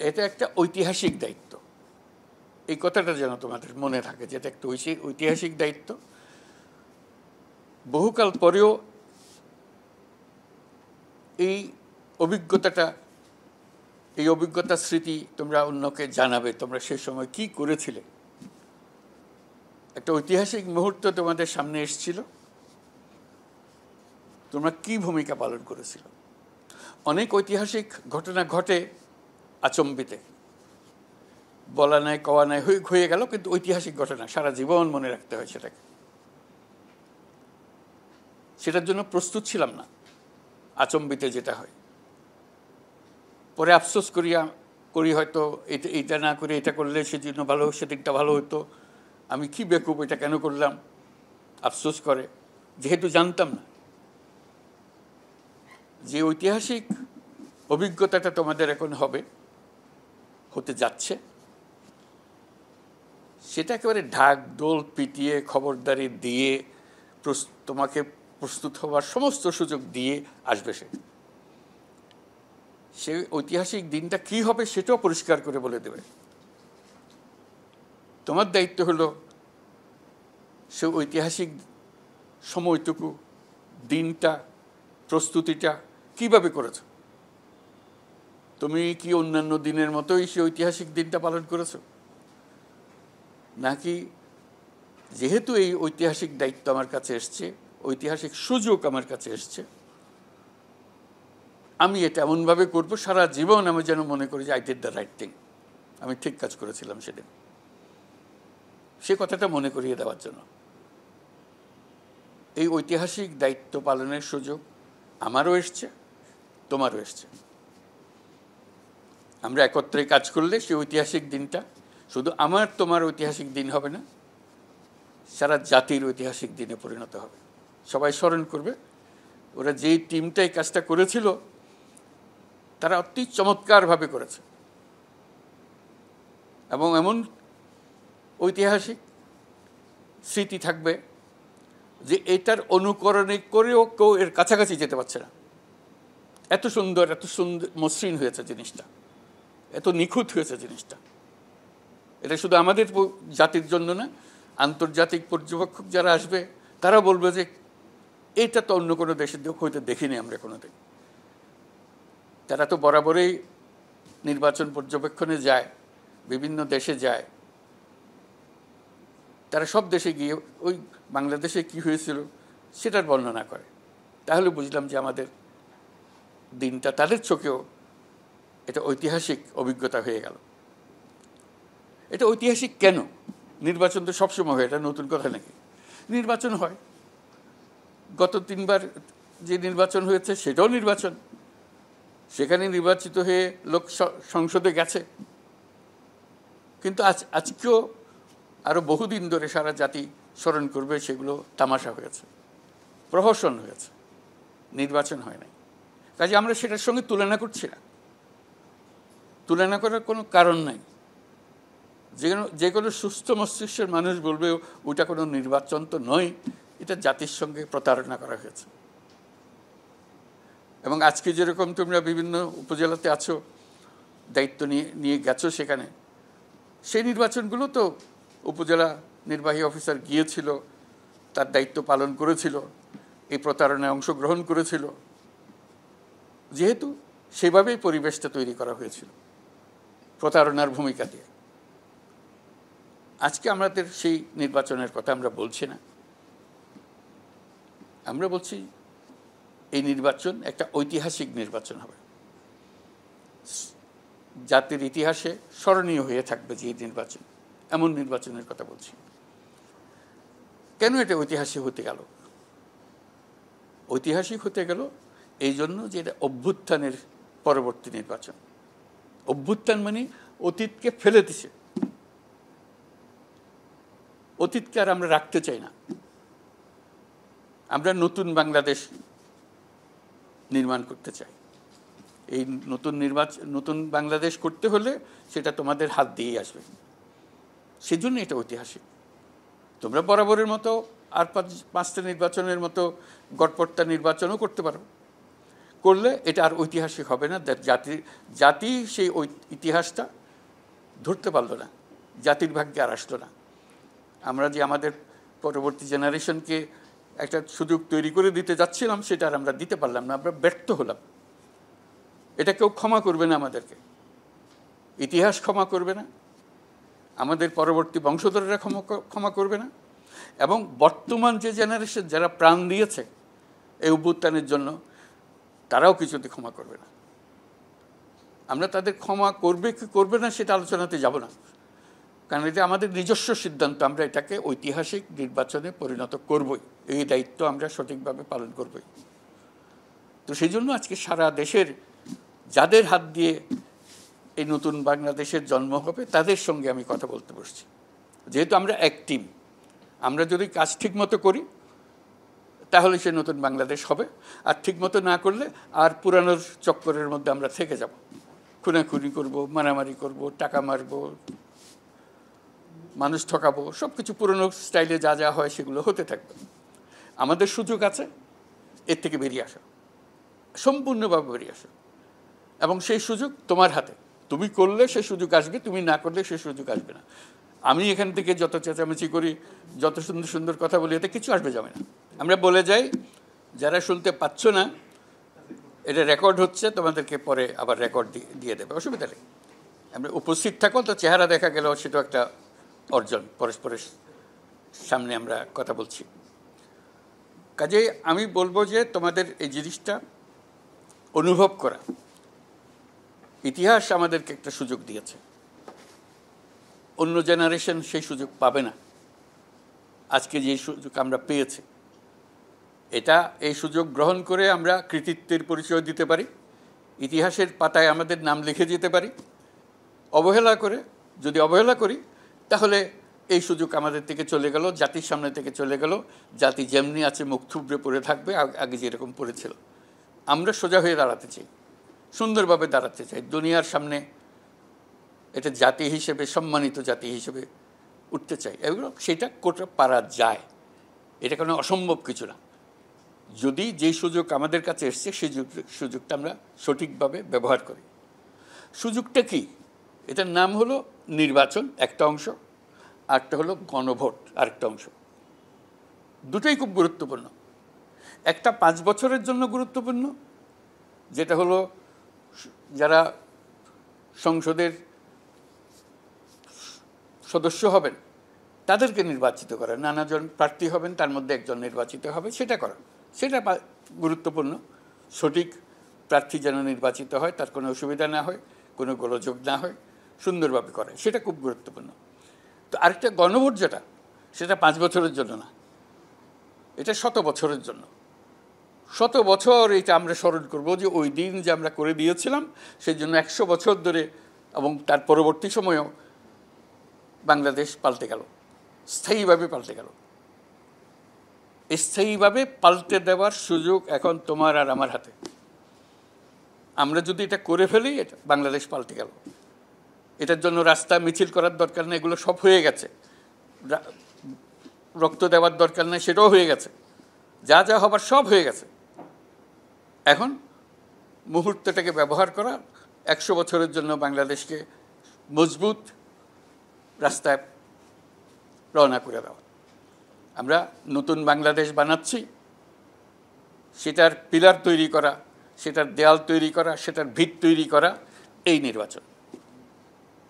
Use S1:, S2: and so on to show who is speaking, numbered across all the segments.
S1: এটা একটা ঐতিহাসিক দায়িত্ব। এই কথাটা যেন তোমাদের মনে থাকে যে এটা একটা ঐতিহাসিক দায়িত্ব। বহুকাল পরেও এই অভিজ্ঞতার স্মৃতি তোমরা অন্যকে জানাবে, তোমরা সে সময় কি করেছিলে। একটা ঐতিহাসিক মুহূর্ত তোমাদের সামনে এসেছিল, তোমরা কি ভূমিকা পালন করেছিল। অনেক ঐতিহাসিক ঘটনা ঘটে আচম্বিতে, বলা নাই কওয়া নাই হয়ে গেল, কিন্তু ঐতিহাসিক ঘটনা সারা জীবন মনে রাখতে হয় সেটাকে। সেটার জন্য প্রস্তুত ছিলাম না আচম্বিতে যেটা হয়। পরে আফসোস করি হয়তো এইটা না করে এটা করলে সেজন্য ভালো, সেদিকটা ভালো হতো, আমি কি বেকুব, এটা কেন করলাম, আফসোস করে, যেহেতু জানতাম না যে ঐতিহাসিক অভিজ্ঞতাটা তোমাদের এখন হতে যাচ্ছে, সেটা একেবারে ঢাক ঢোল পিটিয়ে খবরদারি দিয়ে তোমাকে প্রস্তুত হওয়ার সমস্ত সুযোগ দিয়ে আসবে। সে ঐতিহাসিক দিনটা কি হবে সেটাও পরিষ্কার করে বলে দেবে। তোমার দায়িত্ব হলো সে ঐতিহাসিক সময়টুকু, দিনটা, প্রস্তুতিটা কিভাবে করেছ। তুমি কি অন্যান্য দিনের মতোই সে ঐতিহাসিক দিনটা পালন করেছ, নাকি যেহেতু এই ঐতিহাসিক দায়িত্ব আমার কাছে এসছে, ঐতিহাসিক সুযোগ আমার কাছে এসছে, আমি এটা এমনভাবে করবো সারা জীবন আমি যেন মনে করি যে I did the right thing, আমি ঠিক কাজ করেছিলাম সেদিন। সে কথাটা মনে করিয়ে দেওয়ার জন্য এই ঐতিহাসিক দায়িত্ব পালনের সুযোগ আমারও এসছে, তোমারও এসছে। আমরা একত্রে কাজ করলে সেই ঐতিহাসিক দিনটা শুধু আমার তোমার ঐতিহাসিক দিন হবে না, সারা জাতির ঐতিহাসিক দিনে পরিণত হবে। সবাই স্মরণ করবে ওরা যেই টিমটাই কাজটা করেছিল তারা অতি চমৎকারভাবে করেছে, এবং এমন ঐতিহাসিক স্মৃতি থাকবে যে এটার অনুকরণে করেও কেউ এর কাছাকাছি যেতে পারছে না। এত সুন্দর মসৃণ হয়েছে জিনিসটা, এত নিখুঁত হয়েছে জিনিসটা। এটা শুধু আমাদের জাতির জন্য না, আন্তর্জাতিক পর্যবেক্ষক যারা আসবে তারা বলবে যে এটা তো অন্য কোনো দেশের হয়তো দেখিনি আমরা কোনোদিন। তারা তো বরাবরই নির্বাচন পর্যবেক্ষণে যায়, বিভিন্ন দেশে যায়, তারা সব দেশে গিয়ে ওই বাংলাদেশে কি হয়েছিল সেটার বর্ণনা করে। তাহলে বুঝলাম যে আমাদের দিনটা তাদের চোখেও এটা ঐতিহাসিক অভিজ্ঞতা হয়ে গেল। এটা ঐতিহাসিক কেন? নির্বাচন তো সবসময় হয়, এটা নতুন কথা নাকি? নির্বাচন হয়, গত 3 বার যে নির্বাচন হয়েছে সেটাও নির্বাচন, সেখানে নির্বাচিত হয়ে লোক সংসদে গেছে। কিন্তু আজকেও আরও বহুদিন ধরে সারা জাতি স্মরণ করবে সেগুলো তামাশা হয়েছে, প্রহসন হয়েছে, নির্বাচন হয় নাই। কাজে আমরা সেটার সঙ্গে তুলনা করছি না, তুলনা করার কোনো কারণ নাই। যে কোনো সুস্থ মস্তিষ্কের মানুষ বলবে ওটা কোনো নির্বাচন তো নয়, এটা জাতির সঙ্গে প্রতারণা করা হয়েছে। এবং আজকে যেরকম তোমরা বিভিন্ন উপজেলাতে আছো, দায়িত্ব নিয়ে গেছো, সেখানে সেই নির্বাচনগুলো তো উপজেলা নির্বাহী অফিসার গিয়েছিল, তার দায়িত্ব পালন করেছিল, এই প্রতারণায় অংশগ্রহণ করেছিল, যেহেতু সেভাবেই পরিবেশটা তৈরি করা হয়েছিল প্রতারণার ভূমিকা দিয়ে। আজকে আমাদের সেই নির্বাচনের কথা আমরা বলছি না, আমরা বলছি এই নির্বাচন একটা ঐতিহাসিক নির্বাচন হবে, জাতির ইতিহাসে স্মরণীয় হয়ে থাকবে যে নির্বাচন, এমন নির্বাচনের কথা বলছি। কেন এটা ঐতিহাসিক হতে গেল? ঐতিহাসিক হতে গেল এই জন্য যে এটা অভ্যুত্থানের পরবর্তী নির্বাচন। অভ্যুত্থান মানে অতীতকে ফেলে দিছে, অতীতকে আর আমরা রাখতে চাই না। আমরা নতুন বাংলাদেশ নির্মাণ করতে চাই। এই নতুন বাংলাদেশ করতে হলে সেটা তোমাদের হাত দিয়েই আসবে, সেজন্য এটা ঐতিহাসিক। তোমরা বরাবরের মতো আর 5টা নির্বাচনের মতো গড়পড়তা নির্বাচনও করতে পারো, করলে এটা আর ঐতিহাসিক হবে না। জাতি সেই ইতিহাসটা ধরতে পারলো না, জাতির ভাগ্যে আর আসলো না। আমরা যে আমাদের পরবর্তী জেনারেশনকে একটা সুযোগ তৈরি করে দিতে যাচ্ছিলাম, সেটা আর আমরা দিতে পারলাম না, আমরা ব্যর্থ হলাম। এটা কেউ ক্ষমা করবে না আমাদেরকে, ইতিহাস ক্ষমা করবে না, আমাদের পরবর্তী বংশধরেরা ক্ষমা করবে না, এবং বর্তমান যে জেনারেশন যারা প্রাণ দিয়েছে এই অভ্যুত্থানের জন্য, তারাও কিছুতে ক্ষমা করবে না। আমরা তাদের ক্ষমা করবে কি করবে না সেটা আলোচনাতে যাব না, কারণ এটা আমাদের নিজস্ব সিদ্ধান্ত। আমরা এটাকে ঐতিহাসিক নির্বাচনে পরিণত করবই, এই দায়িত্ব আমরা সঠিকভাবে পালন করবই। তো সেই জন্য আজকে সারা দেশের যাদের হাত দিয়ে এই নতুন বাংলাদেশের জন্ম হবে, তাদের সঙ্গে আমি কথা বলতে বসছি। যেহেতু আমরা এক টিম, আমরা যদি কাজ ঠিকমতো করি তাহলে সে নতুন বাংলাদেশ হবে, আর ঠিকমতো না করলে আর পুরানোর চক্করের মধ্যে আমরা থেকে যাব, খুনাখুনি করব, মারামারি করব, টাকা মারব, মানুষ ঠকাবো, সব কিছু পুরনো স্টাইলে যা যা হয় সেগুলো হতে থাকবে। আমাদের সুযোগ আছে এর থেকে বেরিয়ে আসা, সম্পূর্ণভাবে বেরিয়ে আসা, এবং সেই সুযোগ তোমার হাতে। তুমি করলে সে সুযোগ আসবে, তুমি না করলে সে সুযোগ আসবে না। আমি এখান থেকে যত চেঁচামেচি করি, যত সুন্দর সুন্দর কথা বলি, এতে কিছু আসবে যাবে না। আমরা বলে যাই, যারা শুনতে পাচ্ছ না, এটা রেকর্ড হচ্ছে, তোমাদেরকে পরে আবার রেকর্ড দিয়ে দেবে, অসুবিধা নেই। আমরা উপস্থিত থাকো তো, চেহারা দেখা গেল সেটা একটা অর্জন, পরস্পরের সামনে আমরা কথা বলছি। কাজেই আমি বলবো যে তোমাদের এই জিনিসটা অনুভব করা, ইতিহাস আমাদেরকে একটা সুযোগ দিয়েছে, অন্য জেনারেশন সেই সুযোগ পাবে না। আজকে যে সুযোগ আমরা পেয়েছি, এই সুযোগ গ্রহণ করে আমরা কৃতিত্বের পরিচয় দিতে পারি, ইতিহাসের পাতায় আমাদের নাম লিখে যেতে পারি। যদি অবহেলা করি তাহলে এই সুযোগ আমাদের থেকে চলে গেল, জাতির সামনে থেকে চলে গেল। জাতি যেমনি আছে মুখ থুবড়ে পড়ে থাকবে, আগে যেরকম পড়েছিল। আমরা সোজা হয়ে দাঁড়াতে চাই, সুন্দরভাবে দাঁড়াতে চাই দুনিয়ার সামনে, এটা জাতি হিসেবে, সম্মানিত জাতি হিসেবে উঠতে চাই। এগুলো সেটা করতে পারা যায়, এটা কোনো অসম্ভব কিছু না, যদি যেই সুযোগ আমাদের কাছে এসছে সেই সুযোগটা আমরা সঠিকভাবে ব্যবহার করি। সুযোগটা কি? এটার নাম হলো নির্বাচন একটা অংশ, আরেকটা হলো গণভোট আরেকটা অংশ। দুটোই খুব গুরুত্বপূর্ণ। একটা 5 বছরের জন্য গুরুত্বপূর্ণ, যেটা হলো যারা সংসদের সদস্য হবেন তাদেরকে নির্বাচিত করা, নানাজন প্রার্থী হবেন, তার মধ্যে একজন নির্বাচিত হবে, সেটা করা, সেটা গুরুত্বপূর্ণ। সঠিক প্রার্থী যেন নির্বাচিত হয়, তার কোনো অসুবিধা না হয়, কোনো গোলযোগ না হয়, সুন্দরভাবে করে, সেটা খুব গুরুত্বপূর্ণ। তো আরেকটা গণভোট যেটা, সেটা 5 বছরের জন্য না, এটা 100 বছরের জন্য। 100 বছর এটা আমরা স্মরণ করবো যে ওই দিন যে আমরা করে দিয়েছিলাম, সেই জন্য 100 বছর ধরে এবং তার পরবর্তী সময়েও বাংলাদেশ পাল্টে গেল, স্থায়ীভাবে পাল্টে গেল। স্থায়ীভাবে পাল্টে দেওয়ার সুযোগ এখন তোমার আর আমার হাতে। আমরা যদি এটা করে ফেলি, এটা বাংলাদেশ পাল্টে গেল। এটার জন্য রাস্তা মিছিল করার দরকার নেই, এগুলো সব হয়ে গেছে। রক্ত দেওয়ার দরকার নেই, সেটাও হয়ে গেছে। যা যা হবার সব হয়ে গেছে। এখন মুহূর্তটাকে ব্যবহার করা, 100 বছরের জন্য বাংলাদেশকে মজবুত রাস্তায় রওনা করে দেওয়া। আমরা নতুন বাংলাদেশ বানাচ্ছি, সেটার পিলার তৈরি করা, সেটার দেয়াল তৈরি করা, সেটার ভিত তৈরি করা, এই নির্বাচন।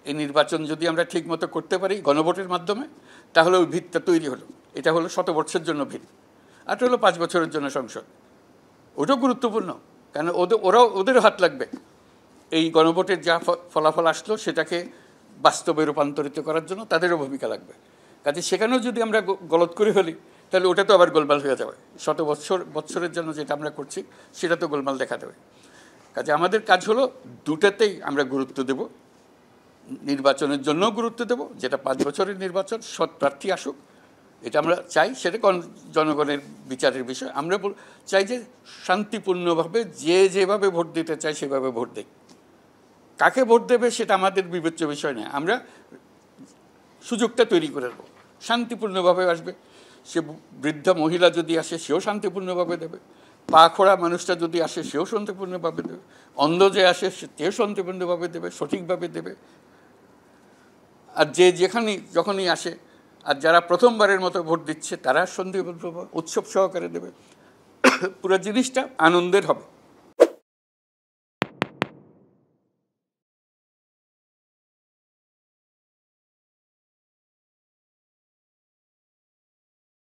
S1: এই নির্বাচন যদি আমরা ঠিকমতো করতে পারি গণভোটের মাধ্যমে, তাহলে ওই ভিতটা তৈরি হলো। এটা হলো 100 বছরের জন্য ভিত, আর হলো 5 বছরের জন্য সংসদ। ওটাও গুরুত্বপূর্ণ, কারণ ওদেরও হাত লাগবে। এই গণভোটের যা ফলাফল আসলো সেটাকে বাস্তবে রূপান্তরিত করার জন্য তাদেরও ভূমিকা লাগবে। কাজে সেখানেও যদি আমরা গলত করে ফেলি, তাহলে ওটা তো আবার গোলমাল হয়ে যাবে। 100 বছরের জন্য যেটা আমরা করছি সেটা তো গোলমাল দেখা দেবে। কাজে আমাদের কাজ হলো দুটাতেই আমরা গুরুত্ব দেব। নির্বাচনের জন্যও গুরুত্ব দেব, যেটা 5 বছরের নির্বাচন, সৎ প্রার্থী আসুক, এটা আমরা চাই, সেটা জনগণের বিচারের বিষয়। আমরা চাই যে শান্তিপূর্ণভাবে যে যেভাবে ভোট দিতে চাই সেভাবে ভোট দেয়। কাকে ভোট দেবে সেটা আমাদের বিবেচ্য বিষয় নয়, আমরা সুযোগটা তৈরি করে দেবো। শান্তিপূর্ণভাবে আসবে, সে বৃদ্ধা মহিলা যদি আসে সেও শান্তিপূর্ণভাবে দেবে, পা খোড়া মানুষটা যদি আসে সেও শান্তিপূর্ণভাবে দেবে, অন্ধ যে আসে সেও শান্তিপূর্ণভাবে দেবে, সঠিকভাবে দেবে। আর যে যখনই আসে, আর যারা প্রথমবারের মতো ভোট দিচ্ছে তারা শান্তিপূর্ণ উৎসব সহকারে দেবে। পুরো জিনিসটা আনন্দের হবে।